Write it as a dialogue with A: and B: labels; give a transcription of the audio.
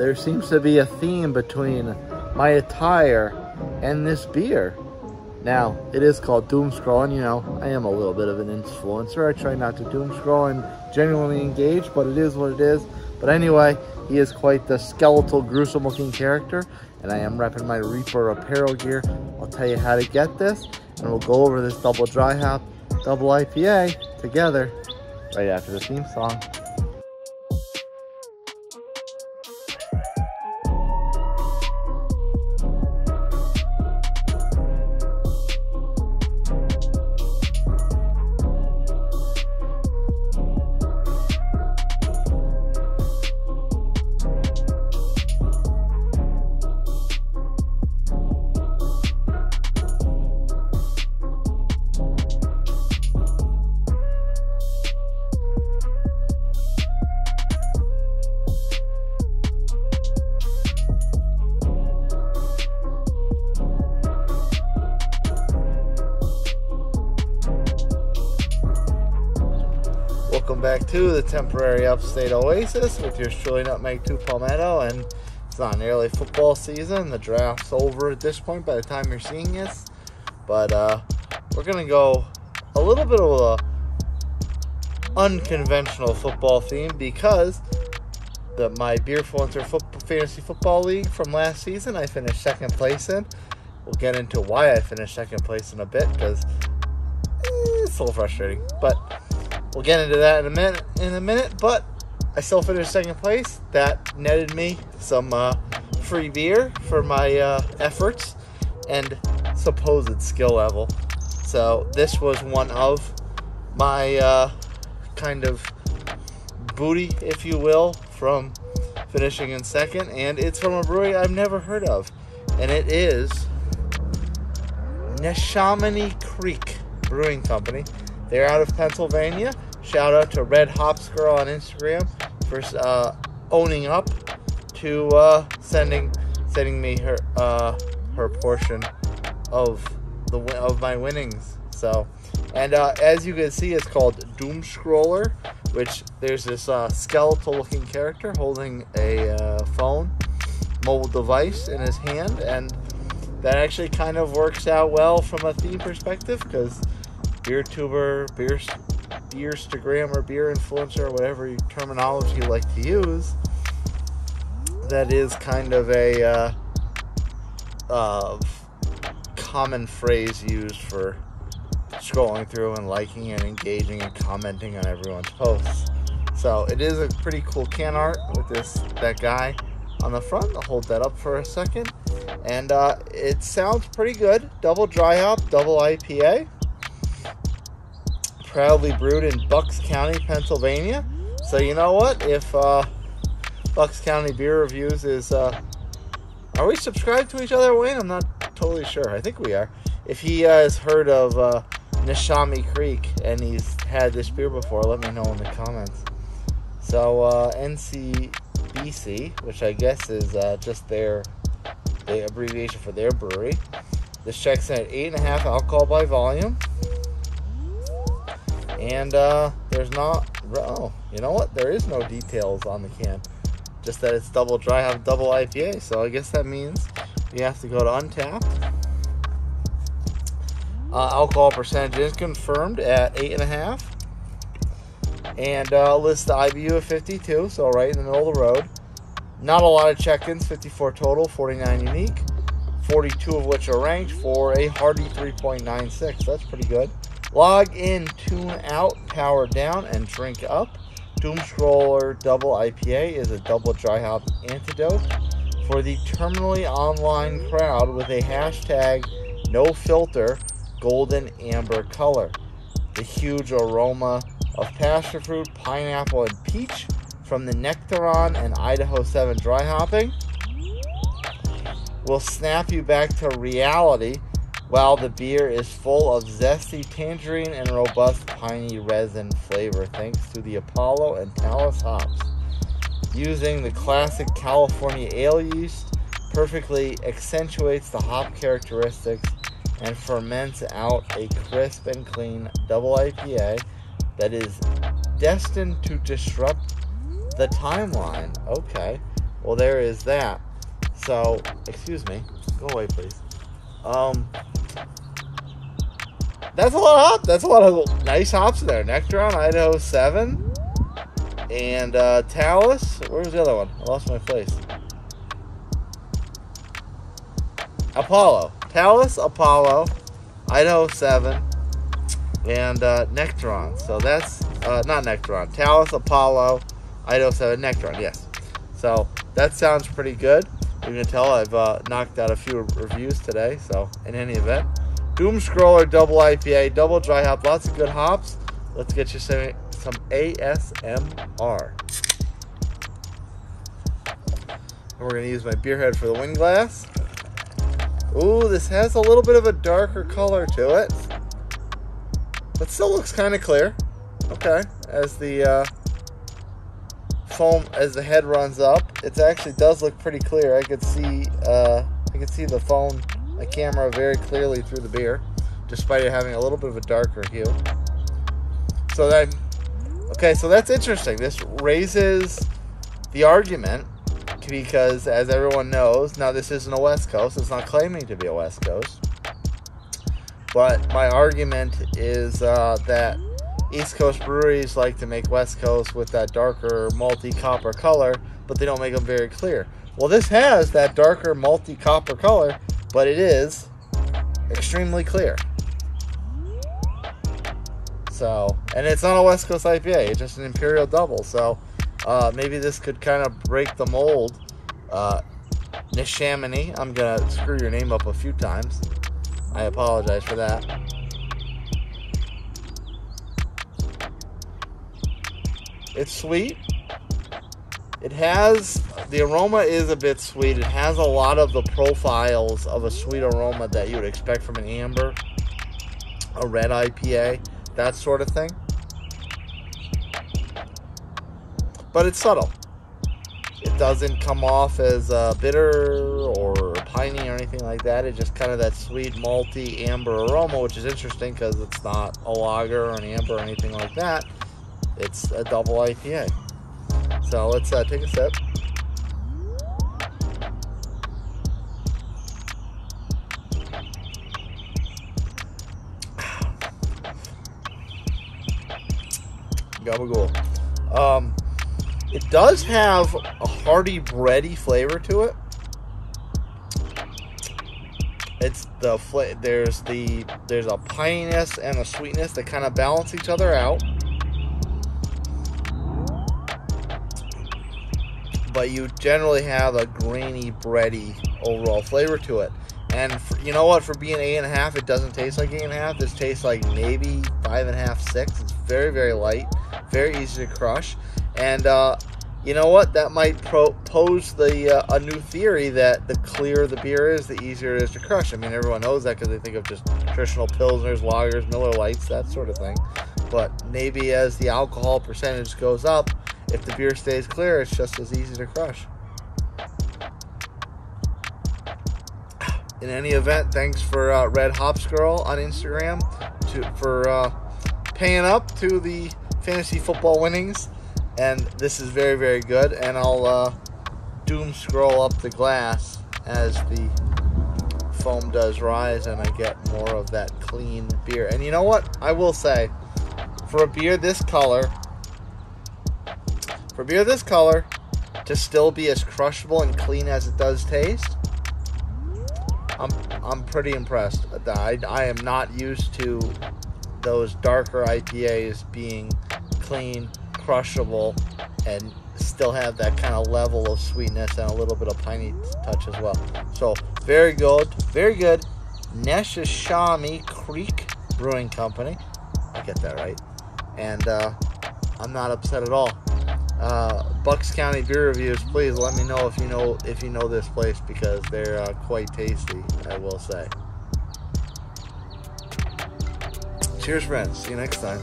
A: there seems to be a theme between my attire and this beer. Now, it is called Doomscroll, and you know, I am a little bit of an influencer. I try not to doomscroll and genuinely engage, but it is what it is. But anyway, he is quite the skeletal, gruesome looking character, and I am repping my Reaper apparel gear. I'll tell you how to get this, and we'll go over this double dry hop, double IPA together right after the theme song. Welcome back to the temporary upstate oasis with your truly Nutmeg 2 Palmetto, and it's not nearly football season. The draft's over at this point by the time you're seeing this, but we're gonna go a little bit of a unconventional football theme because my Beerfluencer Fantasy Football League from last season I finished second place in. We'll get into why I finished second place in a bit because it's a little frustrating, but we'll get into that in a minute, but I still finished second place. That netted me some free beer for my efforts and supposed skill level. So this was one of my kind of booty, if you will, from finishing in second, and it's from a brewery I've never heard of, and it is Neshaminy Creek Brewing Company. They're out of Pennsylvania. Shout out to Red Hops Girl on Instagram for owning up to sending me her portion of my winnings. So, and as you can see, it's called Doomscroller, which there's this skeletal looking character holding a phone mobile device in his hand, and that actually kind of works out well from a theme perspective because BeerTuber, Beerstagram, or beer influencer, or whatever terminology you like to use, that is kind of a common phrase used for scrolling through and liking and engaging and commenting on everyone's posts. So it is a pretty cool can art with that guy on the front. I'll hold that up for a second, and it sounds pretty good. Double dry hop, double IPA. Proudly brewed in Bucks County, Pennsylvania. So you know what? If Bucks County Beer Reviews is... are we subscribed to each other, Wayne? I'm not totally sure. I think we are. If he has heard of Neshaminy Creek and he's had this beer before, let me know in the comments. So NCBC, which I guess is just the abbreviation for their brewery. This checks in at 8.5 alcohol by volume. And there's not, oh, you know what? There is no details on the can. Just that it's double dry hop, double IPA. So I guess that means we have to go to Untappd. Alcohol percentage is confirmed at 8.5. And lists the IBU of 52, so right in the middle of the road. Not a lot of check-ins, 54 total, 49 unique. 42 of which are ranked for a hearty 3.96. That's pretty good. Log in, tune out, power down, and drink up. Doomscroller Double IPA is a double dry hop antidote for the terminally online crowd with a hashtag no filter golden amber color. The huge aroma of passionfruit, pineapple, and peach from the Nectaron and Idaho 7 dry hopping will snap you back to reality, while the beer is full of zesty tangerine and robust piney resin flavor thanks to the Apollo and Talus hops. Using the classic California Ale Yeast perfectly accentuates the hop characteristics and ferments out a crisp and clean double IPA that is destined to disrupt the timeline. Okay. Well, there is that. So, excuse me. Go away, please. That's a lot of hops. That's a lot of nice hops there. Nectaron, Idaho 7. And Talus. Where's the other one? I lost my place. Apollo. Talus, Apollo, Idaho 7, and Nectaron. So that's, not Nectaron. Talus, Apollo, Idaho 7, Nectaron, yes. So that sounds pretty good. You can tell I've knocked out a few reviews today. So in any event, Doomscroller double IPA, double dry hop, lots of good hops. Let's get you some ASMR. And we're going to use my beer head for the wind glass. Ooh, this has a little bit of a darker color to it, but still looks kind of clear. Okay, as the foam, as the head runs up, it actually does look pretty clear. I could see the phone, the camera very clearly through the beer, despite it having a little bit of a darker hue. So that, okay, so that's interesting. This raises the argument. Because, as everyone knows, now this isn't a West Coast. It's not claiming to be a West Coast. But my argument is that East Coast breweries like to make West Coast with that darker malty copper color, but they don't make them very clear. Well, this has that darker malty copper color, but it is extremely clear. So, and it's not a West Coast IPA. It's just an Imperial Double. So, maybe this could kind of break the mold. Neshaminy, I'm going to screw your name up a few times. I apologize for that. It's sweet. It has, the aroma is a bit sweet. It has a lot of the profiles of a sweet aroma that you would expect from an amber, a red IPA, that sort of thing. But it's subtle. It doesn't come off as bitter or piney or anything like that. It's just kind of that sweet, malty, amber aroma, which is interesting because it's not a lager or an amber or anything like that. It's a double IPA. So let's take a sip. Gabagool. It does have a hearty, bready flavor to it. It's there's a pininess and a sweetness that kind of balance each other out. But you generally have a grainy, bready overall flavor to it. And you know what? For being 8.5, it doesn't taste like 8.5. This tastes like maybe 5.5, 6. It's very, very light, very easy to crush. And you know what? That might pose a new theory that the clearer the beer is, the easier it is to crush. I mean, everyone knows that because they think of just traditional pilsners, lagers, Miller Lights, that sort of thing. But maybe as the alcohol percentage goes up, if the beer stays clear, it's just as easy to crush. In any event, thanks for Red Hops Girl on Instagram for paying up to the fantasy football winnings. And this is very, very good. And I'll doom scroll up the glass as the foam does rise and I get more of that clean beer. And you know what? I will say, for a beer this color, to still be as crushable and clean as it does taste, I'm pretty impressed. I am not used to those darker IPAs being clean, crushable, and still have that kind of level of sweetness and a little bit of piney touch as well. So very good, very good. Neshaminy Creek Brewing Company. I get that right. And I'm not upset at all. Bucks County Beer Reviews, please let me know if you know this place, because they're quite tasty, I will say. Cheers, friends. See you next time.